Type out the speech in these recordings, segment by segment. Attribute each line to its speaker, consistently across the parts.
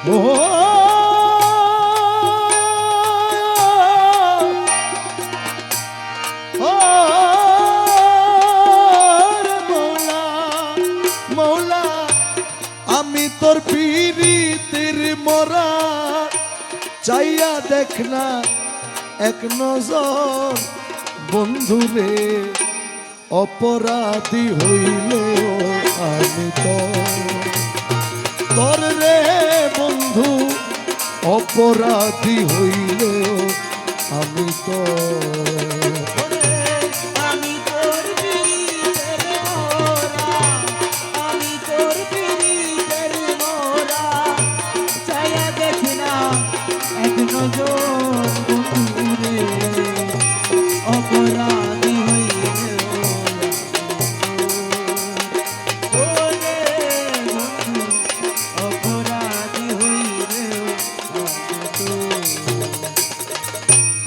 Speaker 1: ও ও মৌলা মৌলা আমি তোর পীড়িতের মরা চাইয়া দেখ না এক নজর বন্ধুরে অপরাধী হইল আমি তোর রে বন্ধু অপরাধী হইল আমি তো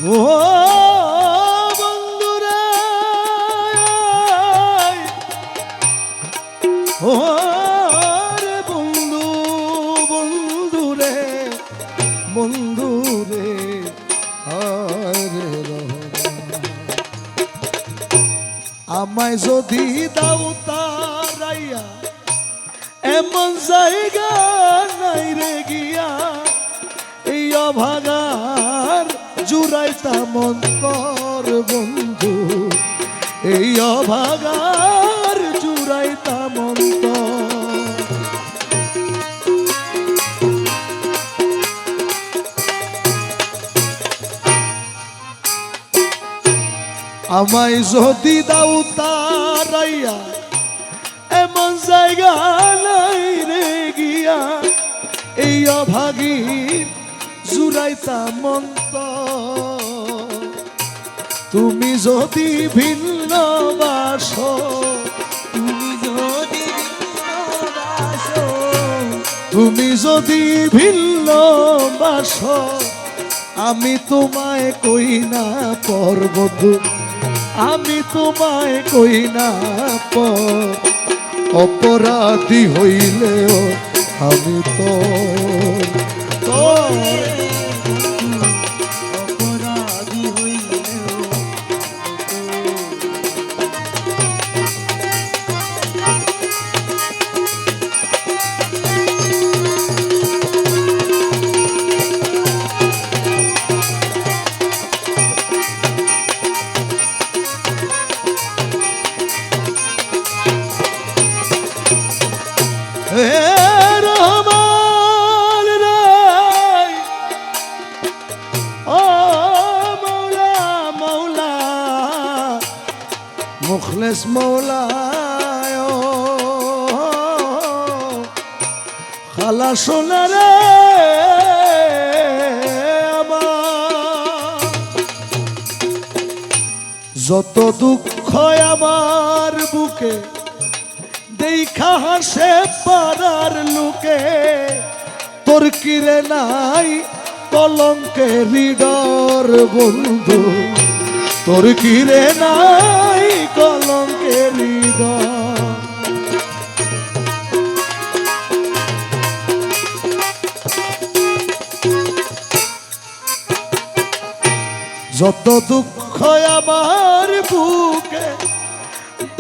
Speaker 1: ও বন্ধুরে ও রে বন্ধু বন্ধুরে বন্ধুরে আরে আমায় যদি দাও তারাইয়া এমন জায়গা নাই রে গিয়া এই অভাগার জুড়াইতা মন্তর বন্ধু এই অভাগার জুড়াইতা মন্তর আমায় যদি দাও তারাইয়া এমন জায়গা নাই রে গিয়া এই অভাগীর জুড়াইতা মন্ত তুমি যদি ভিন্ন বাস তুমি যদি ভিন্ন বাস আমি তোমায় কই না পর বন্ধু আমি তোমায় কই না পর অপরাধী হইলেও আমি তো অপরাধী হইলেও রহমান রে ও মৌলা মৌলা মুখলেস মৌলা খালা সোনা রে আমার যত দুঃখ আমার বুকে দেখা হাসে পাড়ার লোকে তোর কিরে নাই কলঙ্কের ডর বন্ধু তোর কিরে নাই কলঙ্কের ডর যত দুঃখ আমার বুকে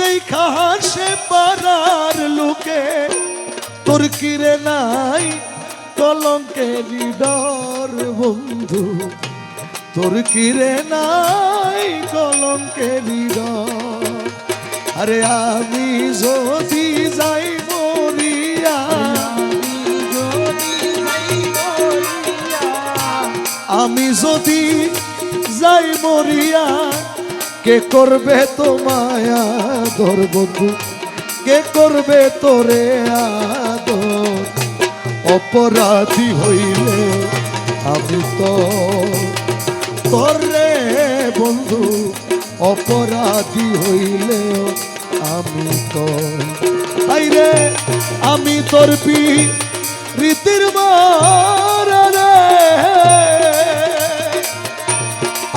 Speaker 1: দেখা হাসে পাড়ার লোকে তোর কিরে নাই কলঙ্কের ডর বন্ধু তোর কিরে নাই কলঙ্কের ডর আরে আমি যদি যাই মরিয়া আমি যদি যাই মরিয়া কে করবে তোমায় আদর বন্ধু কে করবে তোরে আদর অপরাধী হইলে আমি তো তোর রে বন্ধু অপরাধী হইলে আমি তো আইরে আমি তোর রীতির মারা রে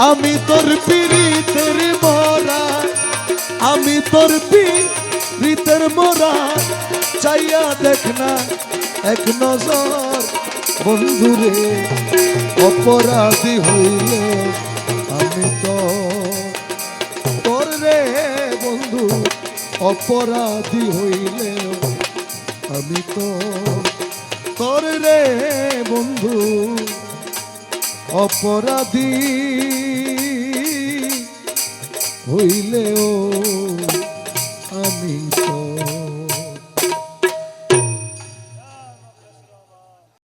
Speaker 1: আমি তোর পীড়িতের মরা আমি তোর পীড়িতের মরা চাইয়া দেখ না এক নজর বন্ধুরে অপরাধী হইলে আমি তো তোর রে বন্ধু অপরাধী হইলে আমি তো তোর রে বন্ধু অপরাধী হইলেও আমি তো